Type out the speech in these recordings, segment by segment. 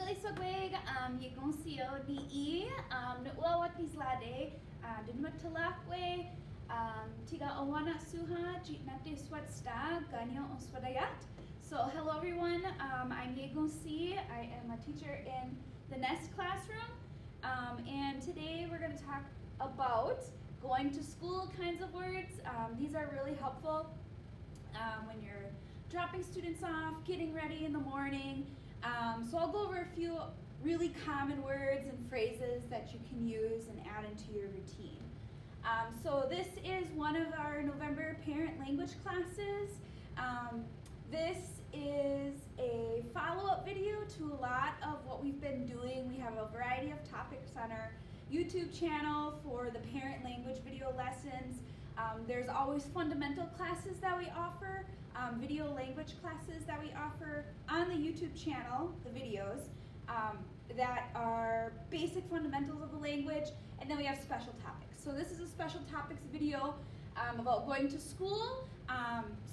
Swagweg, you gon see di nuwawat nislade, dinmatalakwe, tiga owana suha, jitnate swatsta, ganyo on swadayat. So hello everyone, I'm Yegon C. I am a teacher in the Nest classroom, and today we're going to talk about going to school kinds of words. These are really helpful when you're dropping students off, getting ready in the morning. So I'll go over a few really common words and phrases that you can use and add into your routine. So this is one of our November parent language classes. This is a follow-up video to a lot of what we've been doing. We have a variety of topics on our YouTube channel for the parent language video lessons. There's always fundamental classes that we offer, video language classes that we offer on the YouTube channel, the videos, that are basic fundamentals of the language, and then we have special topics. So this is a special topics video about going to school.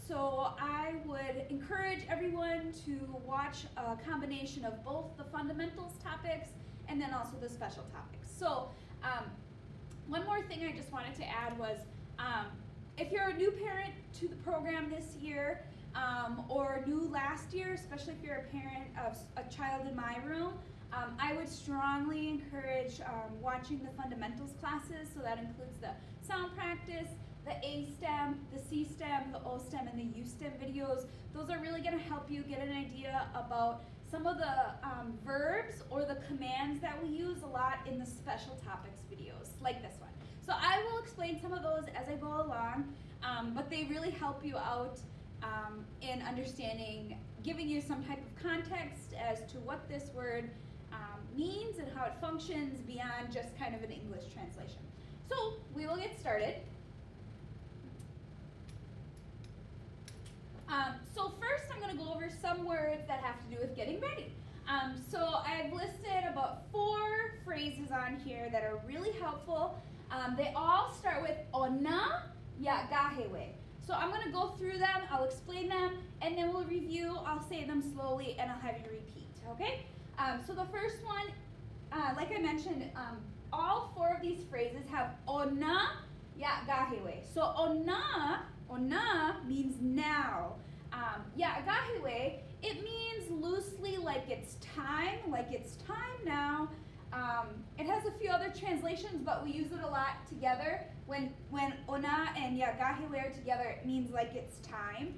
So I would encourage everyone to watch a combination of both the fundamentals topics and then also the special topics. So one more thing I just wanted to add was, if you're a new parent to the program this year, or new last year, especially if you're a parent of a child in my room, I would strongly encourage watching the fundamentals classes. So that includes the sound practice, the A stem, the C stem, the O stem, and the U stem videos. Those are really going to help you get an idea about some of the verbs or the commands that we use a lot in the special topics videos, like this one. So I will explain some of those as I go along, but they really help you out in understanding, giving you some type of context as to what this word means and how it functions beyond just kind of an English translation. So we will get started. So first I'm going to go over some words that have to do with getting ready. So I've listed about 4 phrases on here that are really helpful. They all start with ona ya gahewe. So I'm going to go through them, I'll explain them, and then we'll review. I'll say them slowly and I'll have you repeat, okay? So the first one, like I mentioned, all 4 of these phrases have ona ya gahewe. So ona means now. Ya gahewe, it means loosely like it's time now. It has a few other translations, but we use it a lot together. When ona and ya gahewe are together, it means like it's time.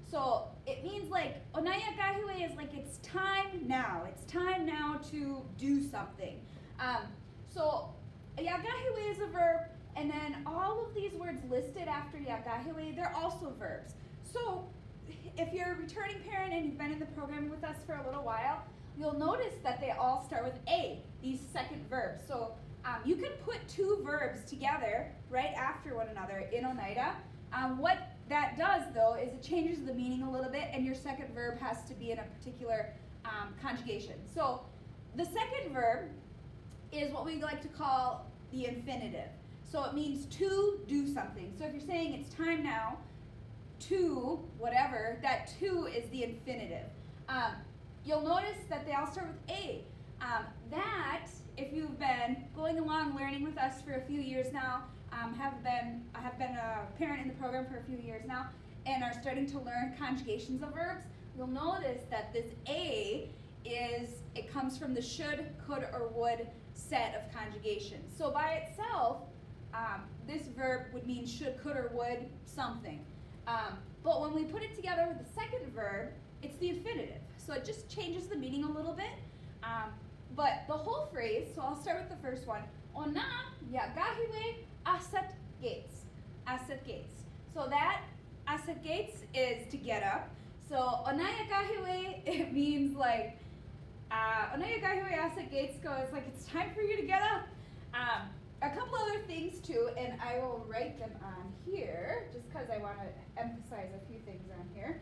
So it means like ona ya gahewe is like it's time now. It's time now to do something. So ya gahewe is a verb, and then all of these words listed after ya gahewe, they're also verbs. So if you're a returning parent and you've been in the program with us for a little while, you'll notice that they all start with a, these second verbs. So you can put 2 verbs together right after one another in Oneida. What that does though is it changes the meaning a little bit, and your second verb has to be in a particular conjugation. So the second verb is what we like to call the infinitive. So it means to do something. So if you're saying it's time now to whatever, that to is the infinitive. You'll notice that they all start with a. That, if you've been going along learning with us for a few years now, I have been a parent in the program for a few years now, and are starting to learn conjugations of verbs, you'll notice that this a it comes from the should, could, or would set of conjugations. So by itself, this verb would mean should, could, or would something. But when we put it together with the second verb, it's the infinitive. So it just changes the meaning a little bit. But the whole phrase, so I'll start with the first one. Ona ya gahiwe asat gates. Asat gates. So that asat gates is to get up. So ona ya gahiwe, it means like, ona ya gahiwe asat gates goes like it's time for you to get up. A couple other things too, and I will write them on here just because I want to emphasize a few things on here.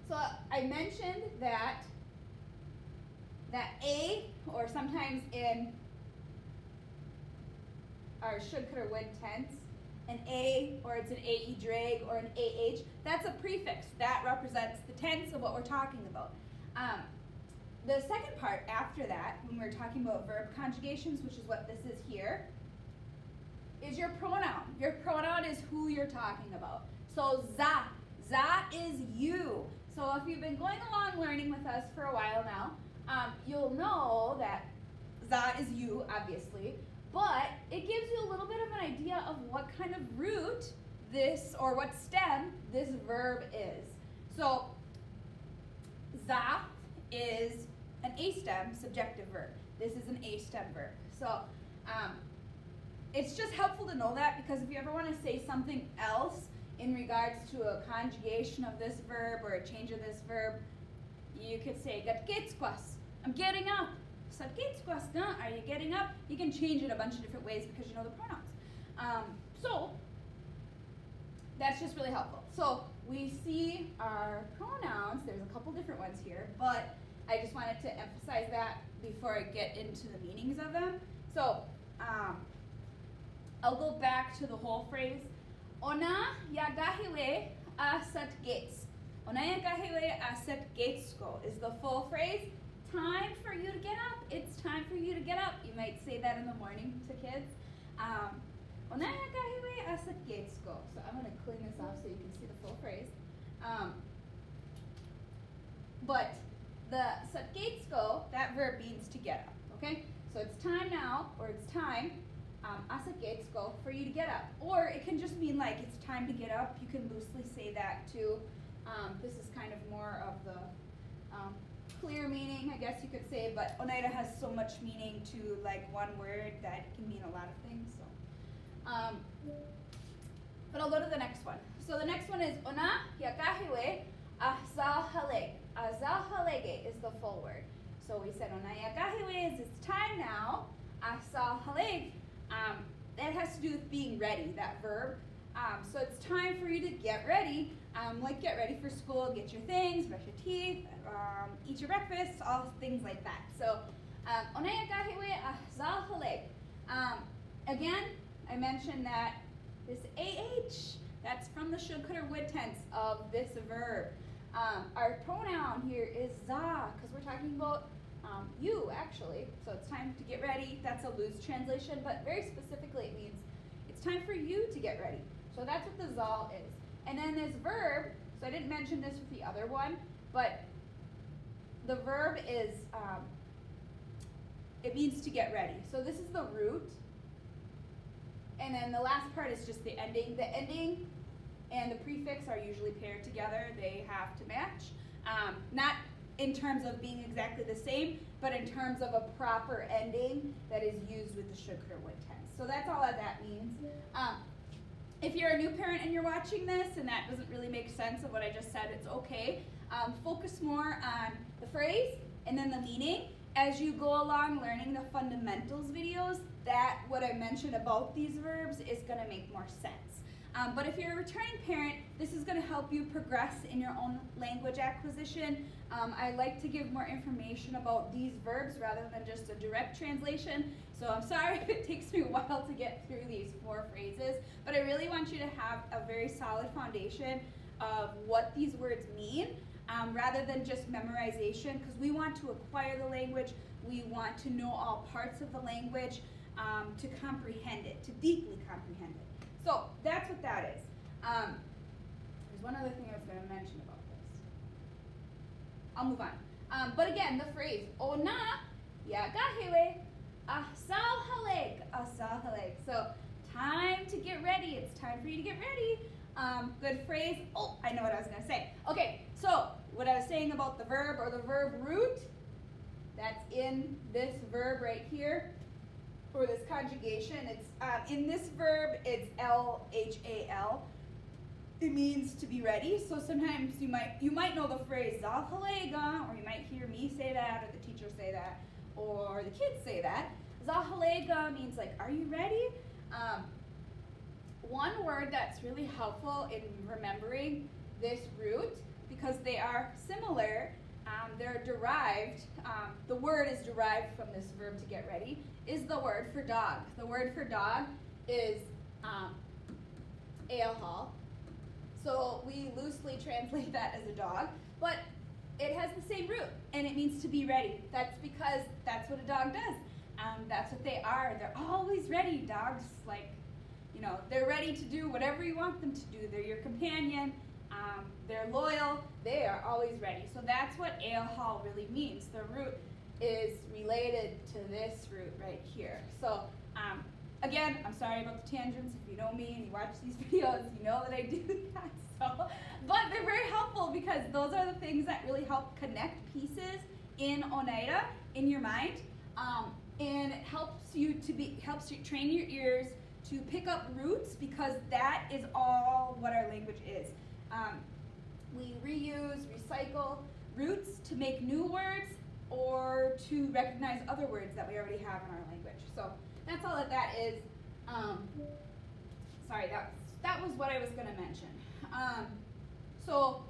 So I mentioned that a, or sometimes in our should, could, or would tense, an a, or it's an ae drag, or an ah, that's a prefix. That represents the tense of what we're talking about. The second part after that, when we're talking about verb conjugations, which is what this is here, is your pronoun. Your pronoun is who you're talking about. So za is you. So if you've been going along learning with us for a while now, you'll know that za is you, obviously, but it gives you a little bit of an idea of what kind of root this, or what stem this verb is. So za is an A stem subjective verb. This is an A stem verb. So it's just helpful to know that, because if you ever want to say something else in regards to a conjugation of this verb or a change of this verb, you could say gatgetskwas, I'm getting up. Satgetskwas, are you getting up? You can change it a bunch of different ways because you know the pronouns. So that's just really helpful. So we see our pronouns. There's a couple different ones here, but I just wanted to emphasize that before I get into the meanings of them. So I'll go back to the whole phrase. Ona yagahiwe asat gates. Ona yagahiwe asat gatesko is the full phrase. Time for you to get up. It's time for you to get up. You might say that in the morning to kids. Ona yagahiwe asat gatesko. So I'm going to clean this off so you can see the full phrase. But the satgetsko, that verb means to get up, okay? So it's time now, or it's time, asatgetsko, for you to get up. Or it can just mean like it's time to get up. You can loosely say that too. This is kind of more of the clear meaning, I guess you could say, but onaira has so much meaning to like one word that it can mean a lot of things. So, but I'll go to the next one. So the next one is ona yakahiwe azal haleg. Azal halege is the full word. So we said ona yakahiwe is it's time now. Azal haleg, that has to do with being ready, that verb. So it's time for you to get ready, like get ready for school, get your things, brush your teeth, eat your breakfast, all things like that. So, ona yakahiwe azal haleg. Again, I mentioned that this AH, that's from the should, could, or would tense of this verb. Our pronoun here is za, because we're talking about you, actually. So it's time to get ready. That's a loose translation, but very specifically it means it's time for you to get ready. So that's what the zal is. And then this verb, so I didn't mention this with the other one, but the verb is, it means to get ready. So this is the root. And then the last part is just the ending. The ending and the prefix are usually paired together. They have to match. Not in terms of being exactly the same, but in terms of a proper ending that is used with the should, could, or would tense. So that's all that means. If you're a new parent and you're watching this and that doesn't really make sense of what I just said, it's okay. Focus more on the phrase and then the meaning. As you go along learning the fundamentals videos, that what I mentioned about these verbs is going to make more sense. But if you're a returning parent, this is going to help you progress in your own language acquisition. I like to give more information about these verbs rather than just a direct translation. So I'm sorry if it takes me a while to get through these 4 phrases, but I really want you to have a very solid foundation of what these words mean, rather than just memorization, because we want to acquire the language. We want to know all parts of the language, to comprehend it, to deeply comprehend it. So that's what that is. There's one other thing I was going to mention about this. I'll move on. But again, the phrase ona yagahiwe asal haleg, asal haleg. So time to get ready. It's time for you to get ready. Good phrase. Oh, I know what I was going to say. Okay, so what I was saying about the verb or the verb root, that's in this verb right here. For this conjugation, it's in this verb, it's L-H-A-L. It means to be ready. So sometimes you might know the phrase zal halega, or you might hear me say that, or the teacher say that, or the kids say that. Zal halega means like, are you ready? One word that's really helpful in remembering this root, because they are similar, they're derived, the word is derived from this verb to get ready, is the word for dog. The word for dog is eahal. So we loosely translate that as a dog, but it has the same root, and it means to be ready. That's because that's what a dog does. That's what they are. They're always ready. Dogs, like, you know, they're ready to do whatever you want them to do. They're your companion. They're loyal. They are always ready. So that's what eohal really means. The root is related to this root right here. So again, I'm sorry about the tangents. If you know me and you watch these videos, you know that I do that. So, but they're very helpful because those are the things that really help connect pieces in Oneida in your mind, and it helps you train your ears to pick up roots, because that is all what our language is. We reuse, recycle roots to make new words or to recognize other words that we already have in our language. So that's all that is. Sorry, that was what I was going to mention. So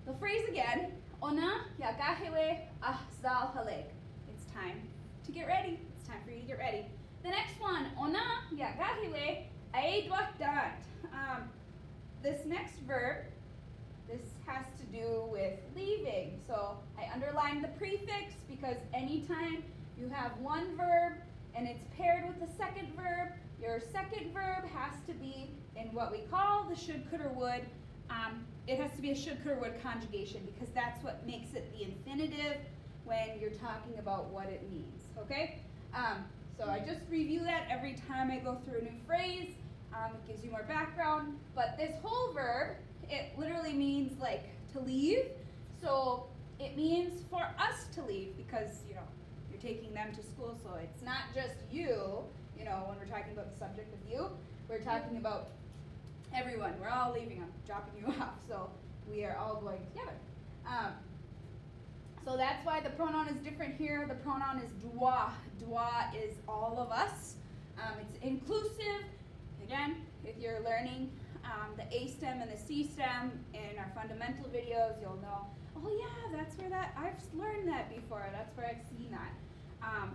the phrase again, ona yagahewe ahzal haleg. It's time to get ready. It's time for you to get ready. The next one, ona yagahewe aedwakdant. This next verb, this has to do with leaving. So I underlined the prefix because anytime you have one verb and it's paired with the second verb, your second verb has to be in what we call the should, could, or would. It has to be a should, could, or would conjugation, because that's what makes it the infinitive when you're talking about what it means, okay? So I just review that every time I go through a new phrase. It gives you more background, but this whole verb, it literally means like to leave. So it means for us to leave, because, you know, you're taking them to school, so it's not just you, you know, when we're talking about the subject of you, we're talking about everyone. We're all leaving, I'm dropping you off, so we are all going together. So that's why the pronoun is different here. The pronoun is doit. Doit is all of us. It's inclusive. Again, if you're learning the A stem and the C stem in our fundamental videos, you'll know, oh yeah, that's where I've learned that before. That's where I've seen that.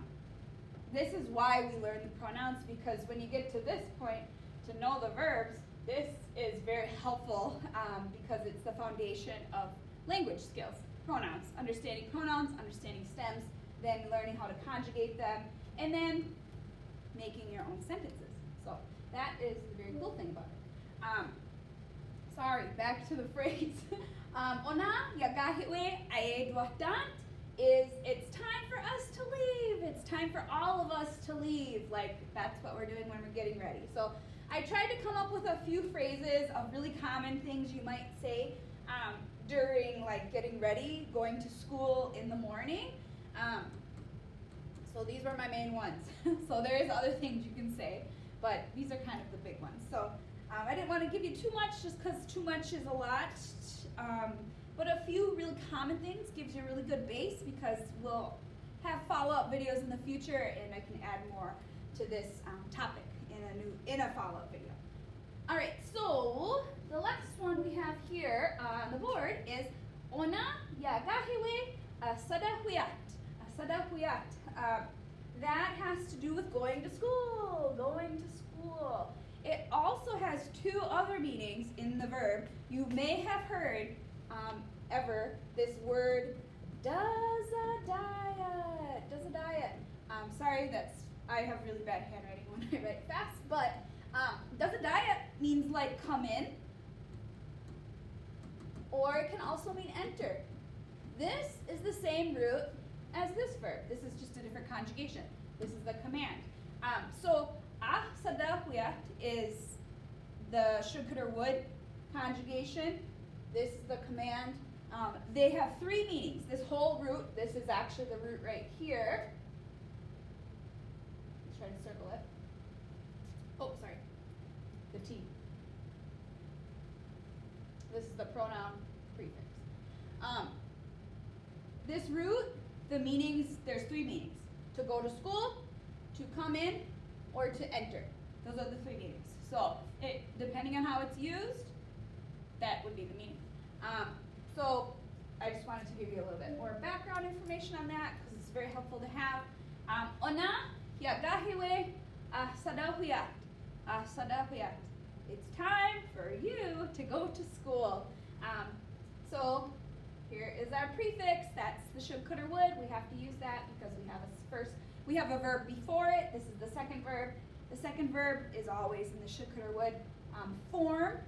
This is why we learn the pronouns, because when you get to this point, to know the verbs, this is very helpful because it's the foundation of language skills. Pronouns, understanding stems, then learning how to conjugate them, and then making your own sentences. So that is the very cool thing about it. Sorry, back to the phrase. Ona yagahiwe aedwakdant is it's time for us to leave. It's time for all of us to leave. Like, that's what we're doing when we're getting ready. So I tried to come up with a few phrases of really common things you might say during like getting ready, going to school in the morning. So these were my main ones. So there is other things you can say, but these are kind of the big ones. So I didn't want to give you too much just because too much is a lot. But a few really common things gives you a really good base, because we'll have follow-up videos in the future, and I can add more to this topic in a follow-up video. All right, so the last one we have here on the board is ona yagahiwe asadahuyat. Asadahuyat. That has to do with going to school. Going to school. It also has two other meanings in the verb. You may have heard ever this word does a diet. Does a diet. Sorry, I have really bad handwriting when I write fast, but does a diet means like come in, or it can also mean enter. This is the same root as this verb. This is just a different conjugation. This is the command. So sadahuyat is the should, could, or would conjugation. This is the command. They have three meanings. This whole root, this is actually the root right here. Let's try to circle it. Oh, sorry. The T. This is the pronoun prefix. This root, the meanings, there's three meanings. To go to school, to come in, or to enter. Those are the three meanings. So, depending on how it's used, that would be the meaning. So, I just wanted to give you a little bit more background information on that, because it's very helpful to have. Ona yagahiwe asadahuyat. Asadahuyat. It's time for you to go to school. So, Here is our prefix. That's the should, could, or would. We have to use that because we have a verb before it. This is the second verb. The second verb is always in the should, could, or would form.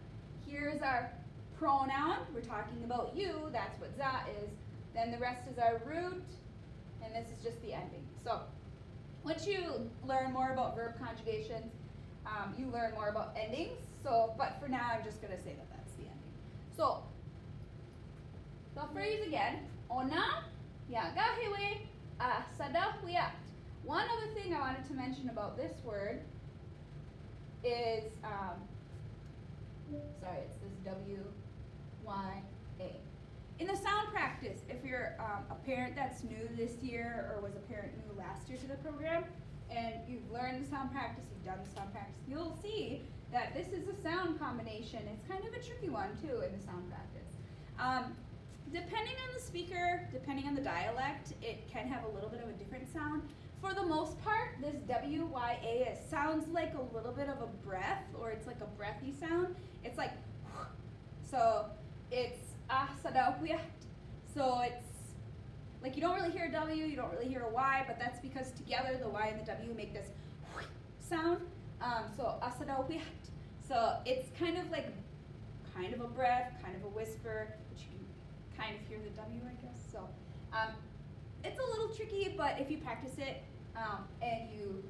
Here's our pronoun. We're talking about you. That's what za is. Then the rest is our root, and this is just the ending. So once you learn more about verb conjugations, you learn more about endings. So, but for now, I'm just going to say that that's the ending. So the phrase again, ona yagahiwe sadahuyat. One other thing I wanted to mention about this word is, sorry, it's this W-Y-A. In the sound practice, if you're a parent that's new this year or was a parent new last year to the program, and you've learned the sound practice, you've done the sound practice, you'll see that this is a sound combination. It's kind of a tricky one too in the sound practice. Depending on the speaker, depending on the dialect, it can have a little bit of a different sound. For the most part, this W-Y-A sounds like a little bit of a breath, or it's like a breathy sound. It's like, so it's asadawiyat. So it's like you don't really hear a W, you don't really hear a Y, but that's because together the Y and the W make this sound. So asadawiyat. So it's kind of like, kind of a breath, kind of a whisper, but you can kind of hear the W, I guess. So it's a little tricky, but if you practice it and you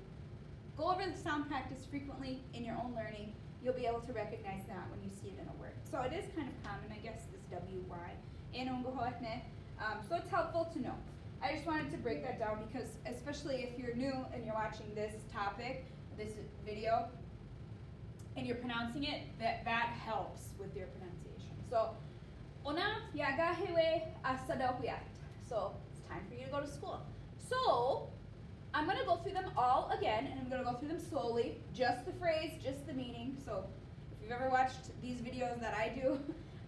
go over the sound practice frequently in your own learning, you'll be able to recognize that when you see it in a word. So it is kind of common, I guess, this W-Y. So it's helpful to know. I just wanted to break that down because, especially if you're new and you're watching this topic, this video, and you're pronouncing it, that helps with your pronunciation. So, ona yagahiwe asadawiyat. So it's time for you to go to school. So I'm going to go through them all again, and I'm going to go through them slowly. Just the phrase, just the meaning. So if you've ever watched these videos that I do,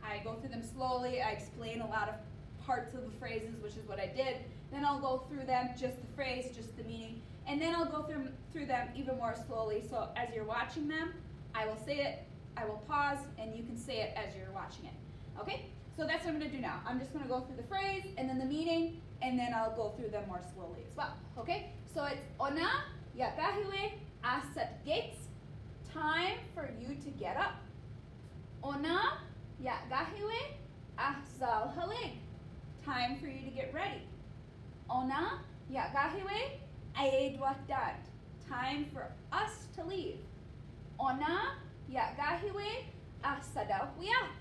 I go through them slowly. I explain a lot of parts of the phrases, which is what I did. Then I'll go through them, just the phrase, just the meaning, and then I'll go through them even more slowly. So as you're watching them, I will say it, I will pause, and you can say it as you're watching it. Okay? So that's what I'm going to do now. I'm just going to go through the phrase, and then the meaning, and then I'll go through them more slowly as well. Okay? So it's ona yagahiwe asat gates. Time for you to get up. Ona yagahiwe asal halig. Time for you to get ready. Ona yagahiwe aedwadat. Time for us to leave. Ona yagahiwe asadawiyat.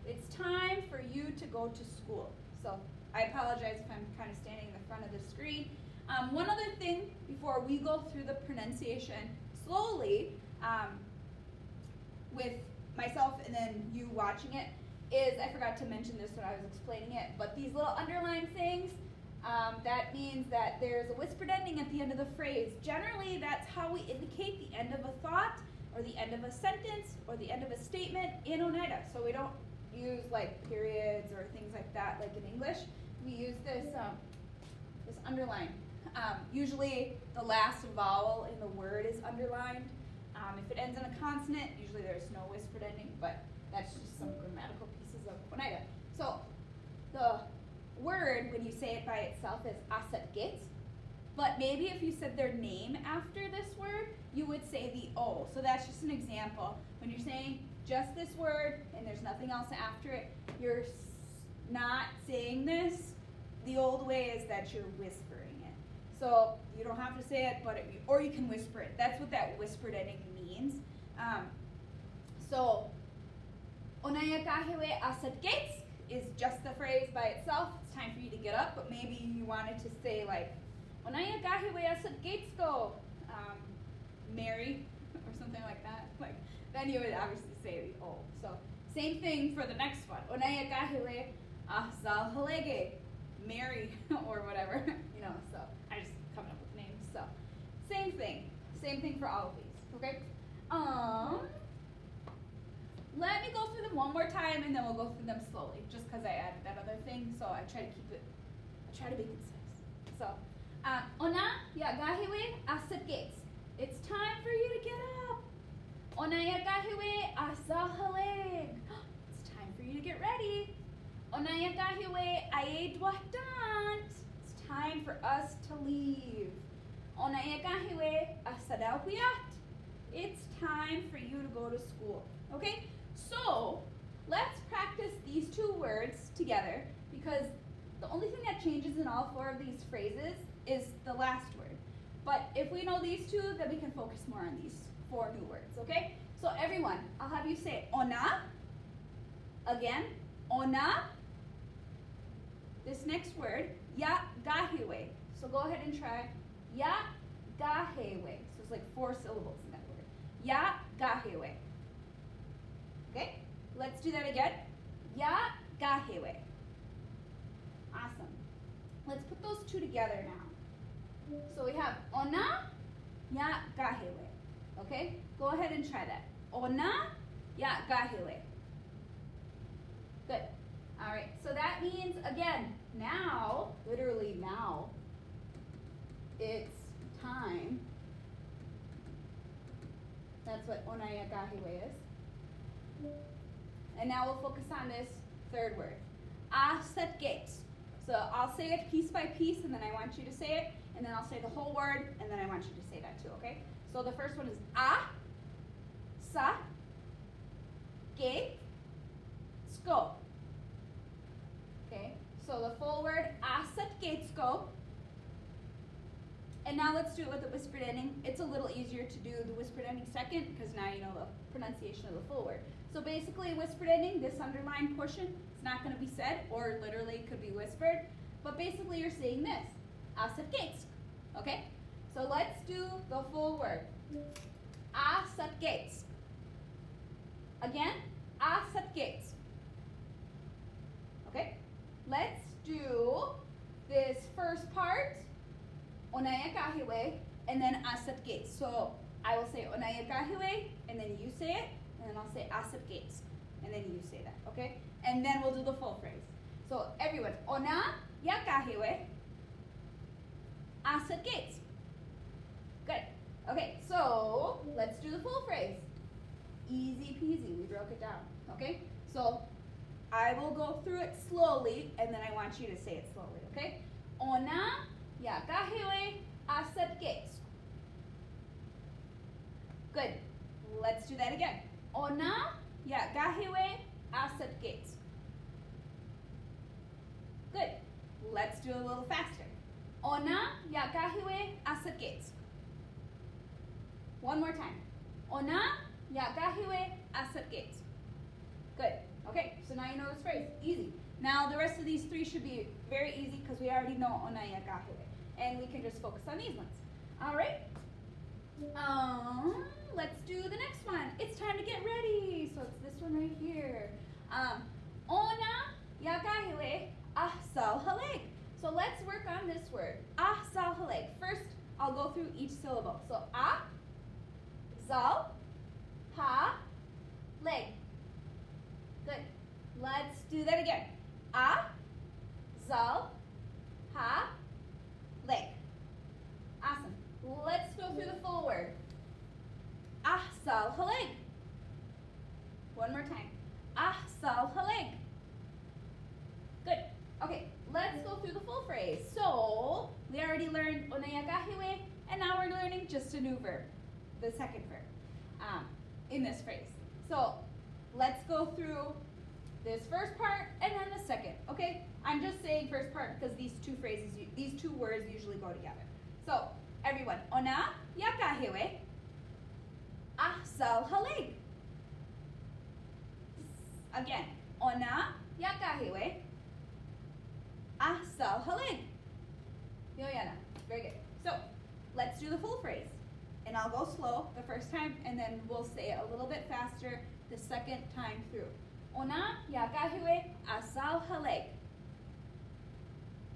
It's time for you to go to school. So I apologize if I'm kind of standing in the front of the screen. One other thing before we go through the pronunciation slowly with myself and then you watching it is, I forgot to mention this when I was explaining it, but these little underlined things, that means that there's a whispered ending at the end of the phrase. Generally, that's how we indicate the end of a thought or the end of a sentence or the end of a statement in Oneida. So we don't use like periods or things like that like in English. We use this this underline. Usually the last vowel in the word is underlined. If it ends in a consonant, usually there's no whispered ending, but that's just some grammatical pieces of Oneida. So the word, when you say it by itself, is asat gates, but maybe if you said their name after this word, you would say the O. So that's just an example. When you're saying just this word and there's nothing else after it, you're not saying this. The old way is that you're whispering it. So you don't have to say it, but or you can whisper it. That's what that whispered ending means. So onayakahiwe asat gates is just the phrase by itself. It's time for you to get up, but maybe you wanted to say like onayakahiwe asat gates go, Mary, or something like that. Like then you would obviously say the O. So same thing for the next one. Onayakahiwe asal halege, Mary, or whatever. You know. So I just coming up with names. So same thing for all of these. Okay. Let me go through them one more time, and then we'll go through them slowly, just because I added that other thing. So I try to be concise. So, ona yagahiwe asat gates. It's time for you to get up. Ona yagahiwe asahaleg. It's time for you to get ready. Onayakahiwe aedwahtant. It's time for us to leave. Onayakahiwe asadaupiat. It's time for you to go to school. Okay? So, let's practice these two words together because the only thing that changes in all four of these phrases is the last word. But if we know these two, then we can focus more on these four new words, okay? So everyone, I'll have you say ona. Again, ona. This next word, ya gahiwe. So go ahead and try ya gahiwe. So it's like 4 syllables in that word. Ya gahiwe. Okay? Let's do that again. Ya gahiwe. Awesome. Let's put those two together now. So we have ona, ya gahiwe. Okay? Go ahead and try that. Ona, ya gahiwe. Good. All right. So that means, again, now, literally now, it's time. That's what ona, ya gahiwe is. And now we'll focus on this third word. Set gates. So I'll say it piece by piece, and then I want you to say it, and then I'll say the whole word, and then I want you to say that too, okay? So the first one is sa, gate, sko. Okay, so the full word, set gates go. And now let's do it with the whispered ending. It's a little easier to do the whispered ending second, because now you know the pronunciation of the full word. So basically, whispered ending, this underlined portion, it's not going to be said, or literally could be whispered. But basically, you're saying this, set gates. Okay? So let's do the full word. Set gates. Again, set gates. Okay? Let's do this first part, onayakahiwe, and then set gates. So I will say onayakahiwe, and then you say it, and then I'll say set gates, and then you say that, okay? And then we'll do the full phrase. So everyone, onayakahiwe, set gates. Good. Okay, so let's do the full phrase. Easy peasy, we broke it down, okay? So I will go through it slowly, and then I want you to say it slowly, okay? Ona yakahiwe set gates. Good. Let's do that again. Ona yakahiwe set gates. Good. Let's do it a little faster. Ona yakahiwe set gates. One more time. Ona yakahiwe set gates. Good. Okay, so now you know this phrase. Easy. Now the rest of these three should be very easy because we already know ona yakahiwe. And we can just focus on these ones. All right? Let's do the next one. It's time to get ready. So it's this one right here. Ona yakahiwe ahsal haleg. So let's work on this word. Ahsal haleg. First, I'll go through each syllable. So zal, ha, leg. Good. Let's do that again. Zal, ha, leg. Awesome. Let's go through the full word. Ahsal haleg. One more time. Ahsal haleg. Good. Okay, let's go through the full phrase. So, we already learned onayagahiwe, and now we're learning just a new verb, the second verb, in this phrase. So, let's go through this first part and then the second, okay? I'm just saying first part because these two words usually go together. So, everyone, ona yakahiwe ahsal haleg. Again, ona yakahiwe ahsal haleg. Yoyana, very good. So, let's do the full phrase. And I'll go slow the first time, and then we'll say it a little bit faster the second time through. Ona yakahiwe ahsal haleg.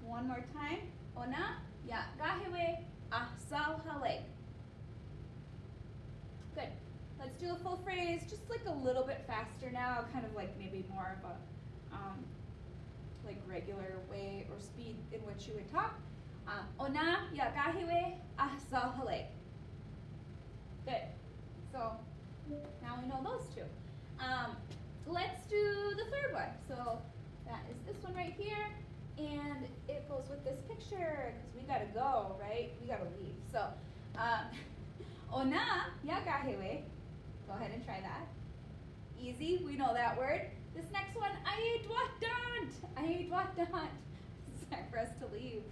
One more time. Ona yakahiwe ahsal haleg. Good. Let's do a full phrase, just like a little bit faster now, kind of like maybe more of a like regular way or speed in which you would talk. Ona yakahiwe ahsal haleg. Good. So now we know those two. Let's do the third one. So that is this one right here, and it goes with this picture because we gotta go, right? We gotta leave. So, ona yagahewe. Go ahead and try that. Easy, we know that word. This next one, aidwatant. Aidwatant. It's time for us to leave.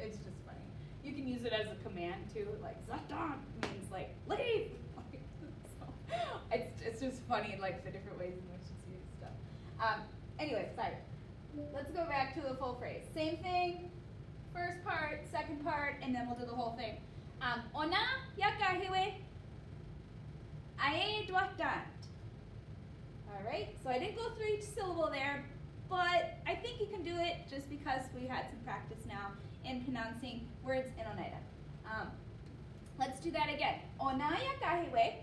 It's just funny. You can use it as a command too, like zatan means like leave. So, it's just funny, like the different ways in which it's used stuff. Anyway, sorry. Let's go back to the full phrase. Same thing, first part, second part, and then we'll do the whole thing. Ona yakahiwe aidwatant. All right, so I didn't go through each syllable there, but I think you can do it just because we had some practice now in pronouncing words in Oneida. Let's do that again. Ona yakahiwe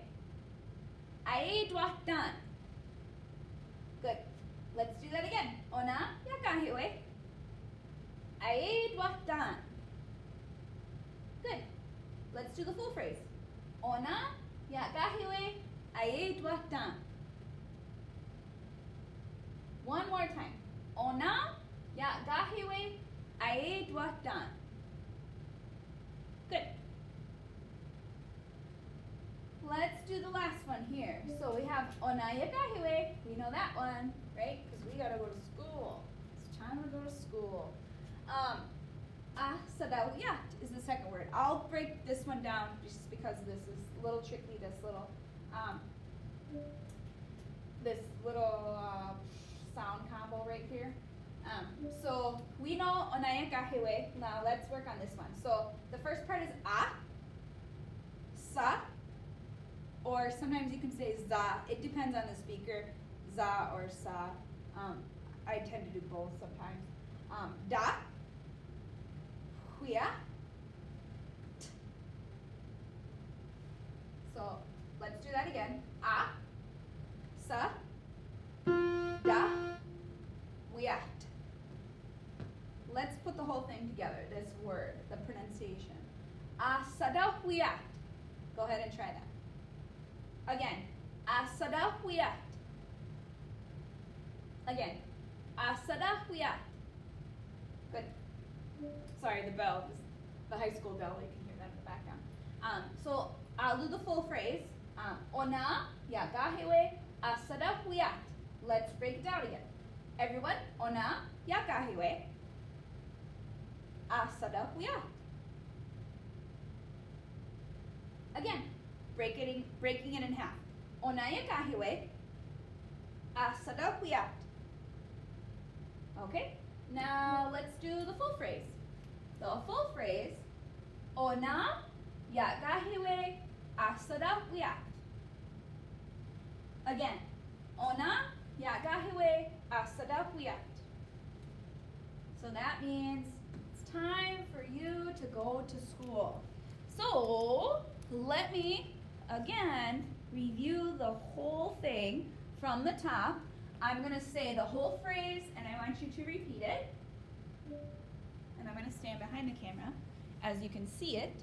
aidwatant. Good. Let's do that again. Ona yakahiwe aidwatant. Good. Let's do the full phrase. Ona yakahiwe aidwatant. One more time. Ona yakahiwe aidwatant. Good. Let's do the last one here. So we have ona yakahiwe. We know that one, right? Because we gotta go to school. It's time to go to school. Sadawiyat is the second word. I'll break this one down just because this is a little tricky. This little sound combo right here. So we know ona yakahiwe. Now let's work on this one. So the first part is a, sa, or sometimes you can say za. It depends on the speaker, za or sa. I tend to do both sometimes. Da, huya, t. So let's do that again. A, sa, da, huya. Let's put the whole thing together, this word, the pronunciation. Asadahuyat. Go ahead and try that. Again. Asadahuyat. Again. Asadahuyat. Good. Sorry, the bell. The high school bell. You can hear that in the background. So I'll do the full phrase. Ona yakahiwe asadahuyat. Let's break it down again. Everyone. Ona yakahiwe asadahuyat. Again, breaking it in half. Ona yakahiwe asadahuyat. Okay, now let's do the full phrase. The full phrase, ona yakahiwe asadahuyat. Again, ona yakahiwe asadahuyat. So that means it's time for you to go to school. So let me, again, review the whole thing from the top. I'm going to say the whole phrase, and I want you to repeat it. And I'm going to stand behind the camera, as you can see it.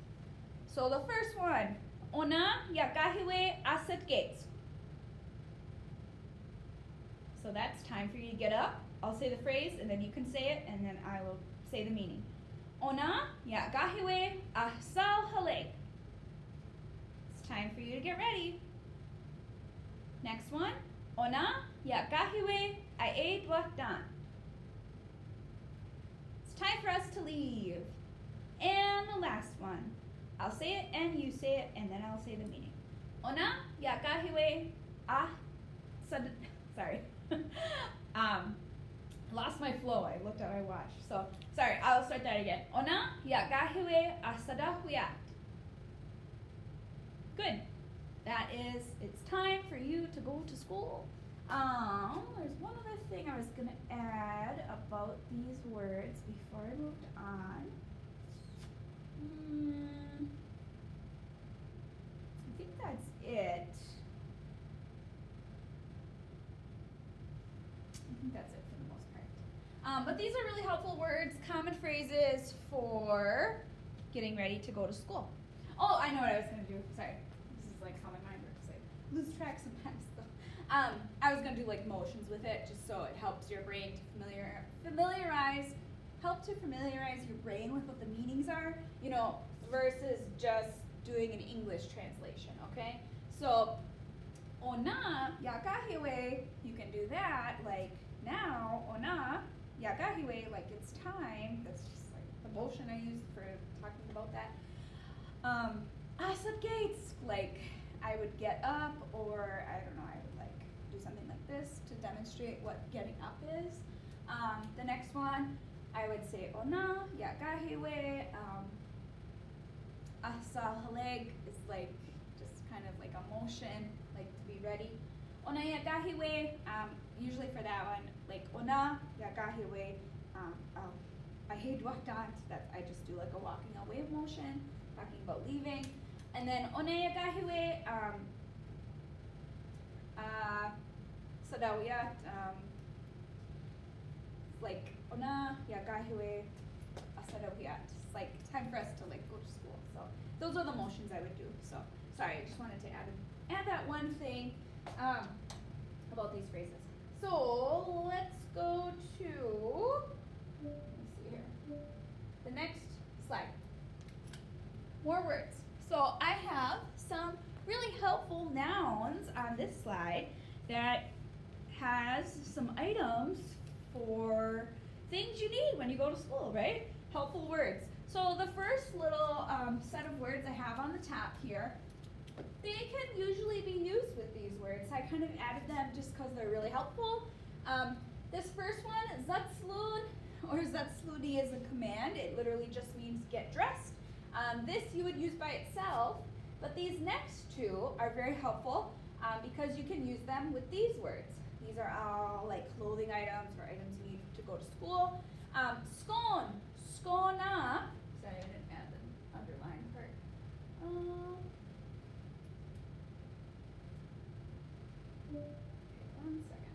So the first one, ona yakahiwe asat gates. So that's time for you to get up. I'll say the phrase, and then you can say it, and then I will say the meaning. Ona yakahiwe asal hale. It's time for you to get ready. Next one, ona yakahiwe aidwatant. It's time for us to leave. And the last one, I'll say it and you say it, and then I'll say the meaning. Ona yakahiwe sorry. Lost my flow. I looked at my watch. So, sorry, I'll start that again. Ona yakahiwe asadahuyat. Good. That is, it's time for you to go to school. There's one other thing I was going to add about these words before I moved on. I think that's it. I think that's it for the most part. But these are really helpful words, common phrases for getting ready to go to school. Oh, I know what I was going to do. Sorry. This is like how my mind works. I lose track. track sometimes though. I was gonna do like motions with it just so it helps your brain to help to familiarize your brain with what the meanings are, you know, versus just doing an English translation, okay? So, ona yakahiwe, you can do that, like now, ona yakahiwe, like it's time. That's just like the motion I use for talking about that. Asap gates, like I would get up, or I don't know, I would like do something like this to demonstrate what getting up is. The next one, I would say ona yakahiwe. Asa haleg is like just kind of like a motion, like to be ready. Ona yakahiwe, usually for that one, like ona yakahiwe, I hate wakdant, that I just do like a walking away motion, talking about leaving. And then ona yakahiwe, sadawiyat, like ona yakahiwe, asadawiyat. It's like time for us to like go to school. So those are the motions I would do. So sorry, I just wanted to add that one thing about these phrases. So let's go to, let me see here, the next slide. More words. So I have some really helpful nouns on this slide that has some items for things you need when you go to school, right? Helpful words. So the first little set of words I have on the top here, they can usually be used with these words. I kind of added them just because they're really helpful. This first one, zatzlun, or zatzludi is a command. It literally just means get dressed. This you would use by itself, but these next two are very helpful because you can use them with these words. These are all like clothing items or items you need to go to school. Skon, skona, sorry I didn't add the underline part. Okay, 1 second.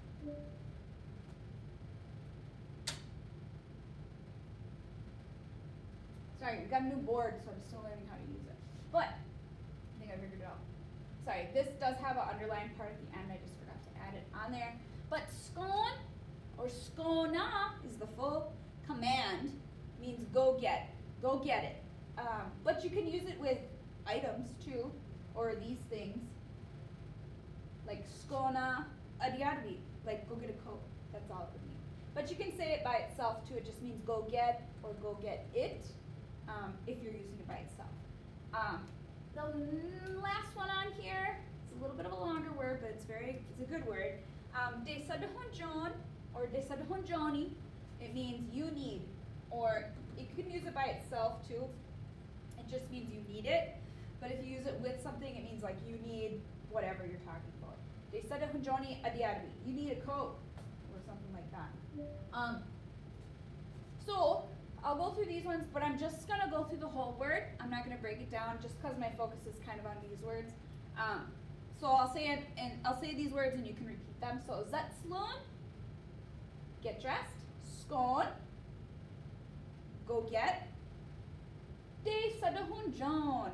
Sorry, we got a new board, so I'm still learning how to use it. But I think I figured it out. Sorry, this does have an underlined part at the end. I just forgot to add it on there. But skon or skona is the full command, means go get it. But you can use it with items too, or these things, like skona adiarvi, like go get a coat. That's all it would mean. But you can say it by itself too. It just means go get or go get it. If you're using it by itself. The last one on here, it's a little bit of a longer word, but it's a good word. Desadahunjon or desadahunjoni, it means you need, or you can use it by itself too. It just means you need it, but if you use it with something, it means like you need whatever you're talking about. Desadahunjoni adiarvi, you need a coat, or something like that. So I'll go through these ones, but I'm just going to go through the whole word. I'm not going to break it down just because my focus is kind of on these words. So I'll say it, and I'll say these words and you can repeat them. So zatzlun, get dressed. Skon, go get. Desadahunjon,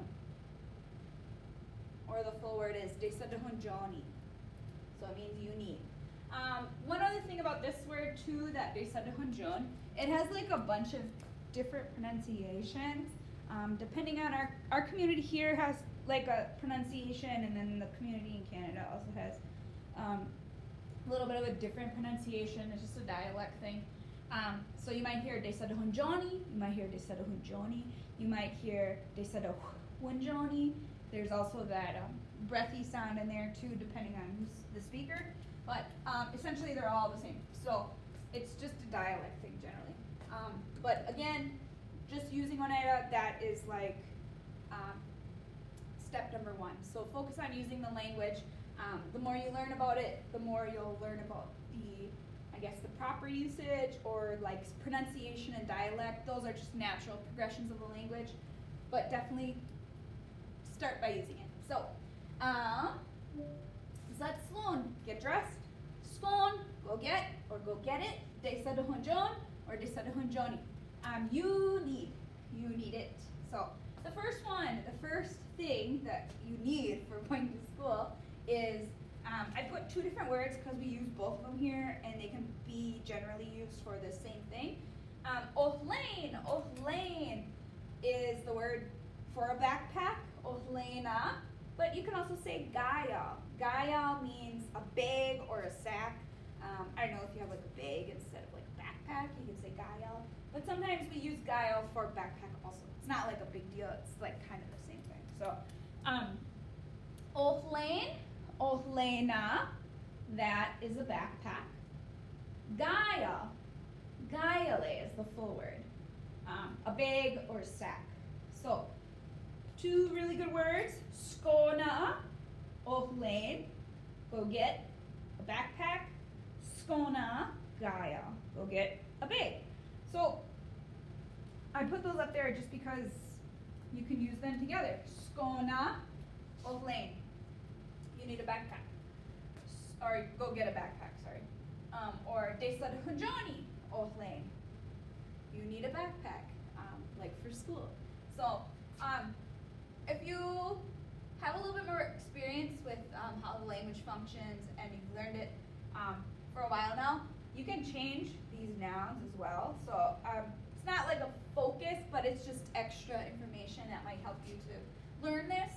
or the full word is desadahunjoni. So it means you need. One other thing about this word too, that desadahunjon, it has like a bunch of different pronunciations. Depending on our community here has like a pronunciation, and then the community in Canada also has a little bit of a different pronunciation. It's just a dialect thing. So you might hear desadahunjoni, you might hear desadahunjoni, you might hear desadahunjoni. There's also that breathy sound in there too, depending on who's the speaker. But essentially they're all the same. So it's just a dialect thing generally. But again, just using oneida, that is like step number 1. So focus on using the language. The more you learn about it, the more you'll learn about the proper usage, or like pronunciation and dialect. Those are just natural progressions of the language, but definitely start by using it. So, zatzlun, get dressed. Skon, go get or go get it. Desadahunjon or desadahunjoni. You need it. So the first thing that you need for going to school is I put two different words because we use both of them here, and they can be generally used for the same thing. Ohlain is the word for a backpack, ohlaina, but you can also say gayal. Gayal means a bag or a sack. I don't know if you have like a bag instead of like a backpack, you can say gayal, but sometimes we use gayal for backpack also. It's not like a big deal, it's like kind of the same thing. So, ohlain, ohlaina, that is a backpack. Gayal, gayale is the full word, a bag or a sack. So, two really good words, skona, ohlain, go get a backpack, skona, gayal, go get a bag. So, I put those up there just because you can use them together. Skona, ohlain, you need a backpack. Or go get a backpack, sorry. Or desad hunjani, ohlain, you need a backpack, like for school. So, if you have a little bit more experience with how the language functions and you've learned it for a while now, you can change these nouns as well. So it's not like a focus, but it's just extra information that might help you to learn this.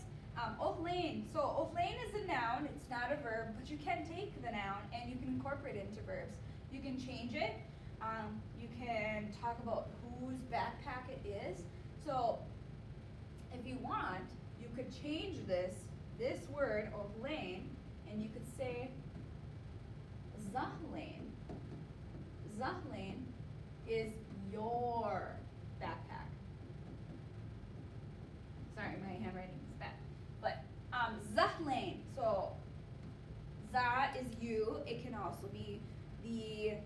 Ohlain. So ohlain is a noun. It's not a verb, but you can take the noun and you can incorporate it into verbs. You can change it. You can talk about whose backpack it is. So if you want, you could change this word, ohlain, and you could say zahlain. Zahlain is your backpack. Sorry, my handwriting is bad. But zahlain, so za is you. It can also be the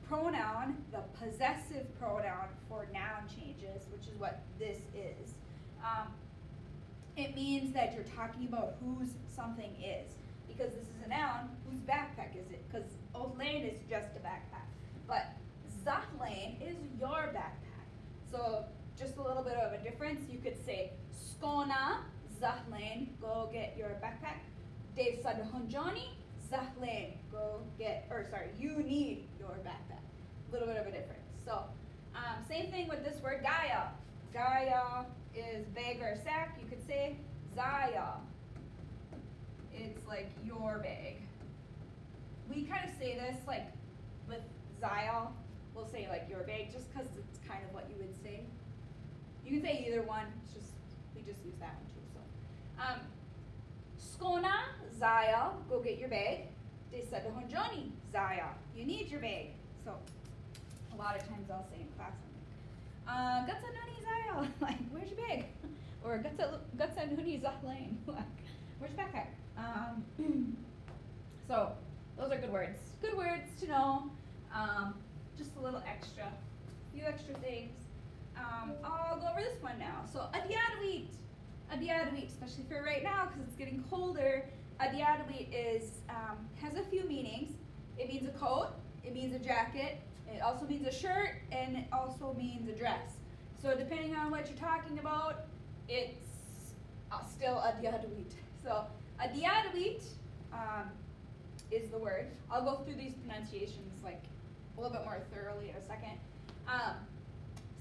pronoun, the possessive pronoun for noun changes, which is what this is. It means that you're talking about whose something is. Because this is a noun, whose backpack is it? Because ohlain is just a backpack. But zahlain is your backpack. So just a little bit of a difference. You could say skona, zahlain, go get your backpack. Desad hunjani, zahlain, go get, or sorry, you need your backpack. A little bit of a difference. So same thing with this word gaya. Gaya is bag or sack. You could say zaya. It's like your bag. We kind of say this like with zaya. We'll say like your bag just because it's kind of what you would say. You can say either one. It's just we just use that one too. So skona zaya, go get your bag. Desad hunjani zaya, you need your bag. So a lot of times I'll say in class, I'm like, gatsanuni zaya, like where's your bag? Or gatsanuni zahlain, like where's your backpack? So those are good words. Good words to know. Just a little extra, few extra things. I'll go over this one now. So adiadwit, especially for right now because it's getting colder. Adiadwit is has a few meanings. It means a coat. It means a jacket. It also means a shirt, and it also means a dress. So depending on what you're talking about, it's still adiadwit. So adiadwit is the word. I'll go through these pronunciations like a little bit more thoroughly in a second.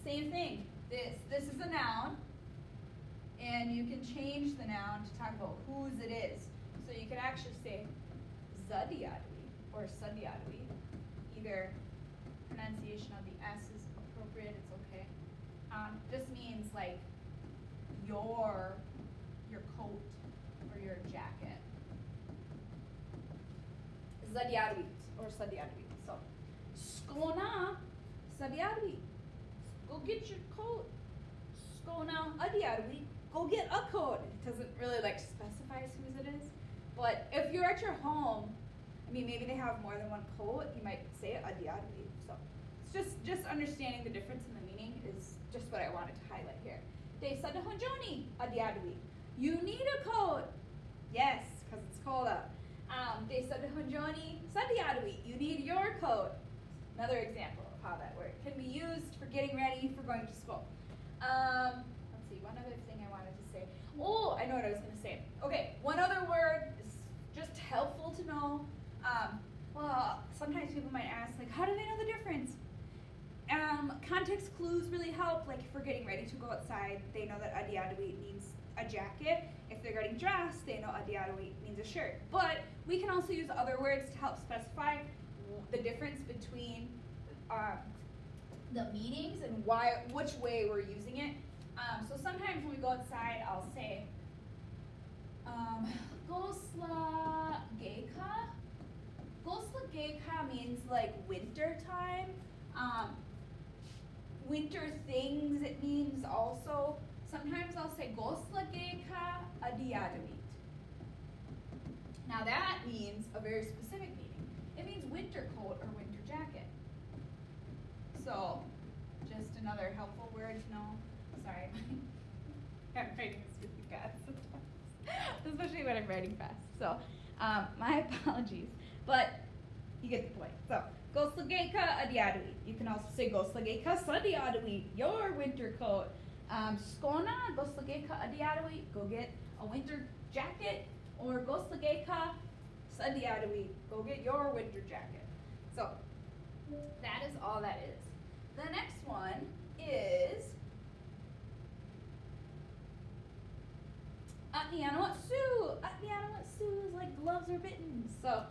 Same thing. This is a noun, and you can change the noun to talk about whose it is. So you can actually say zadiadwi or sadiadwi. Either pronunciation of the S is appropriate, it's okay. This means like your coat or your jacket. Zadiadwit or sadiadwit. So skona sadiadwit. Go get your coat. Skona adiadwit. Go get a coat. It doesn't really like specify whose it is. But if you're at your home, I mean maybe they have more than one coat, you might say adiadwit. So it's just understanding the difference in the meaning is just what I wanted to highlight here. Desad hunjani adiadwit. You need a coat. Yes, because it's cold out. Desad hunjani sadiadwit. You need your coat. Another example of how that word can be used for getting ready for going to school. Let's see, one other thing I wanted to say. Oh, I know what I was going to say. Okay, one other word is just Context clues really help, like if we're getting ready to go outside, they know that adiadui means a jacket. If they're getting dressed, they know adiadui means a shirt. But we can also use other words to help specify the difference between the meanings and which way we're using it. So sometimes when we go outside, I'll say, Gosla Geika. Gosla Geika means like winter time. Winter things it means also. Sometimes I'll say Gosla Geika adiadamit. Now that means a very specific meaning. It means winter coat or winter jacket. So just another helpful word to know. Sorry, I'm writing this really fast sometimes, especially when I'm writing fast. So my apologies, but you get the point. So Gosla Geika adiadui. You can also say Gosla Geika sadiadui, your winter coat. Skona, Gosla Geika adiadui, go get a winter jacket, or Gosla Geika sadiadui, go get your winter jacket. So that is all that is. The next one is Atniano Atsu. Atniano Atsu is like gloves or mittens. So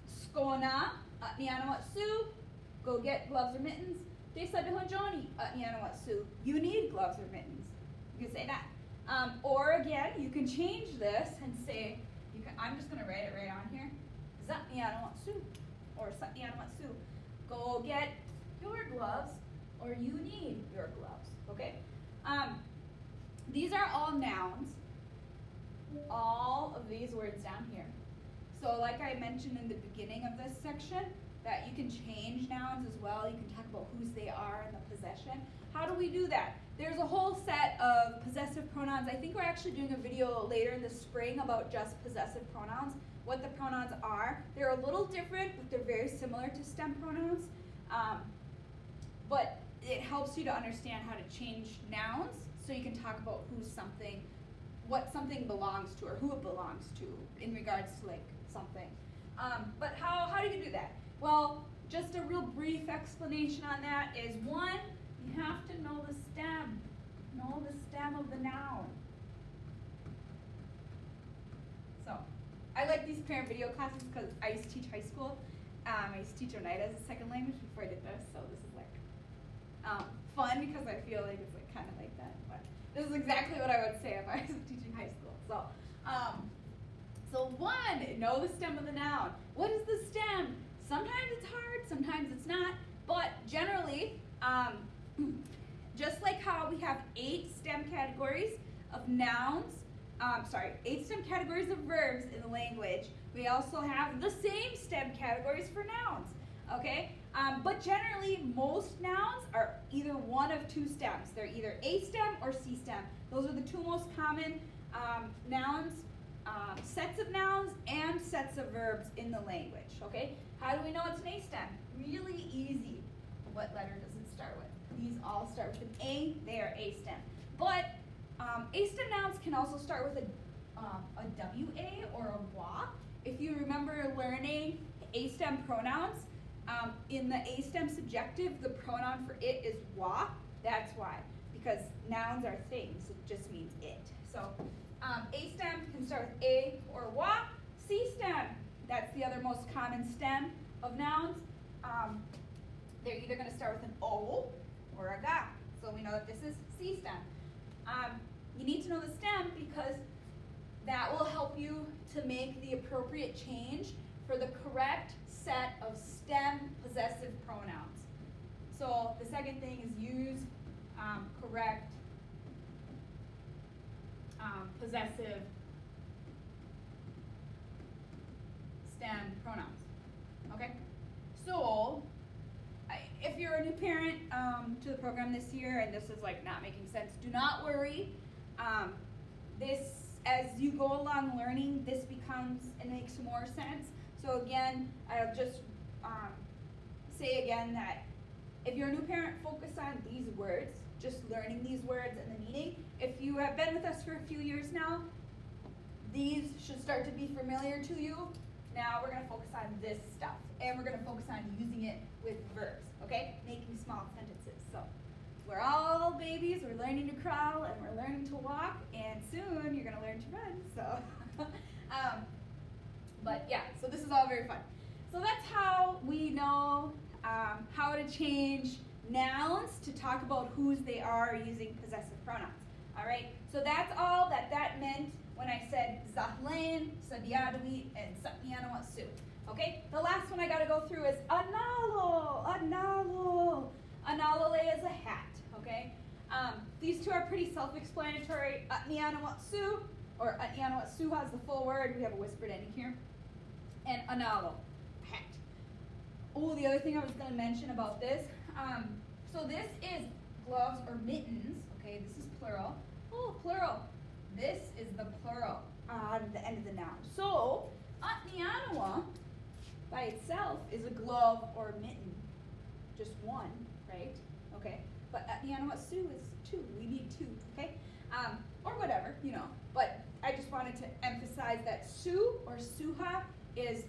Skona, Atniano Atsu, go get gloves or mittens. Desa Dehonjoni, Atniano Atsu, you need gloves or mittens. You can say that. Or again, you can change this and say, I'm just going to write it right on here. Zatniano Atsu, or Satniano Atsu. Go get your gloves, or you need your gloves, okay? These are all nouns, all of these words down here. So like I mentioned in the beginning of this section, that you can change nouns as well. You can talk about whose they are in the possession. How do we do that? There's a whole set of possessive pronouns. I think we're actually doing a video later in the spring about just possessive pronouns, what the pronouns are. They're a little different, but they're very similar to stem pronouns. But it helps you to understand how to change nouns so you can talk about what something belongs to or who it belongs to in regards to like something. But how do you do that? Well, just a real brief explanation on that is one, you have to know the stem. Know the stem of the noun. So, I like these parent video classes because I used to teach high school. I used to teach Oneida as a second language before I did this, so this is like fun because I feel like it's like kind of like that. But this is exactly what I would say if I was teaching high school. So one, know the stem of the noun. What is the stem? Sometimes it's hard, sometimes it's not, but generally, just like how we have 8 stem categories of nouns, 8 stem categories of verbs in the language, we also have the same stem categories for nouns, okay? But generally, most nouns are either one of 2 stems. They're either A stem or C stem. Those are the 2 most common nouns, sets of nouns and sets of verbs in the language, okay? How do we know it's an A stem? Really easy. What letter does it start with? These all start with an A, they are A stem. But A stem nouns can also start with a WA or a WA. If you remember learning A stem pronouns, in the A stem subjective, the pronoun for it is WA. That's why, because nouns are things, it just means it. So A stem can start with A or WA. C stem, that's the other most common stem of nouns. They're either going to start with an O or a GA. So we know that this is C stem. You need to know the stem because that will help you to make the appropriate change for the correct set of stem possessive pronouns. So the second thing is use correct possessive stem pronouns. Okay? So if you're a new parent to the program this year and this is like not making sense, do not worry. As you go along learning, this becomes and makes more sense. So again, I'll just say again that if you're a new parent, focus on these words, just learning these words and the meaning. If you have been with us for a few years now, these should start to be familiar to you. Now we're going to focus on this stuff, and we're going to focus on using it with verbs, okay? Making small sentences. So we're all babies, we're learning to crawl, and we're learning to walk, and soon you're going to learn to run. So, but yeah, so this is all very fun. So that's how we know how to change nouns to talk about whose they are using possessive pronouns. All right, so that's all that meant when I said Zahlen, Sadiadwi, and Satnianawatsu. Okay, the last one I got to go through is analo, analo. Analole is a hat, okay? These two are pretty self-explanatory. Atnianawatsu, or Atnianawatsu has the full word. We have a whispered ending here. And analo, hat. Oh, the other thing I was going to mention about this, so this is gloves or mittens, okay? This is plural. Oh, plural. This is the plural on the end of the noun. So, Atnianawa by itself is a glove or mitten, just one, right? Okay, but Atnianawatsu is two. We need two, okay? Or whatever, you know. But I just wanted to emphasize that su or suha is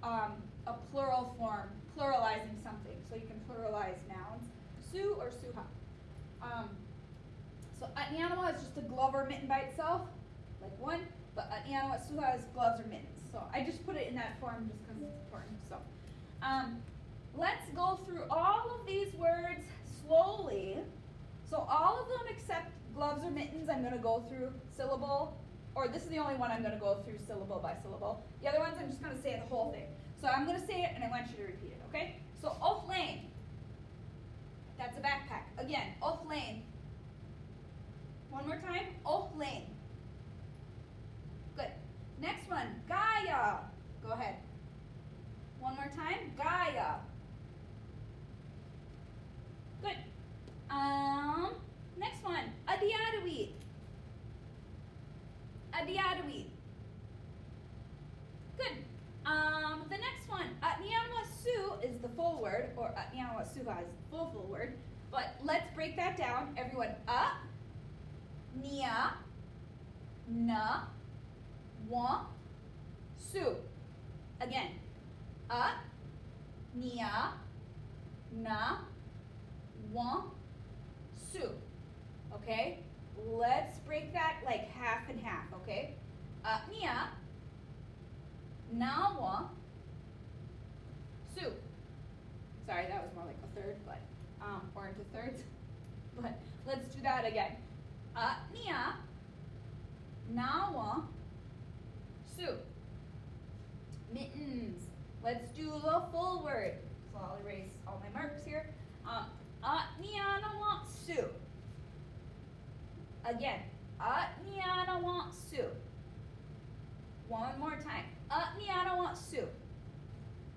a plural form, pluralizing something. So you can pluralize nouns, su or suha. So Atnianawa is just a glove or mitten by itself, like one, but Atnianawatsuha is gloves or mittens. So I just put it in that form just because it's important. So let's go through all of these words slowly. So all of them except gloves or mittens I'm going to go through syllable, or this is the only one I'm going to go through syllable by syllable. The other ones I'm just going to say the whole thing. So I'm going to say it and I want you to repeat it, okay? So Othlane, that's a backpack. Again, Othlane. One more time, Othlane. Good. Next one, Gaia. Go ahead. One more time, Gaia. Good. Next one, Adiadawi. Adiadawi. Good. The next one, Atnianawatsu is the full word, or Atnianawatsuha is the full word. But let's break that down. Everyone, nia, na, wa, su. Again, nia, na, wa, su. Okay? Let's break that like half and half, okay? Nia, na, wa, su. Sorry, that was more like a third, but, or into thirds. But let's do that again. Nia, nawa, su. Mittens. Let's do the full word. So I'll erase all my marks here. Atnianawatsu. Again, Atnianawatsu. One more time. Atnianawatsu.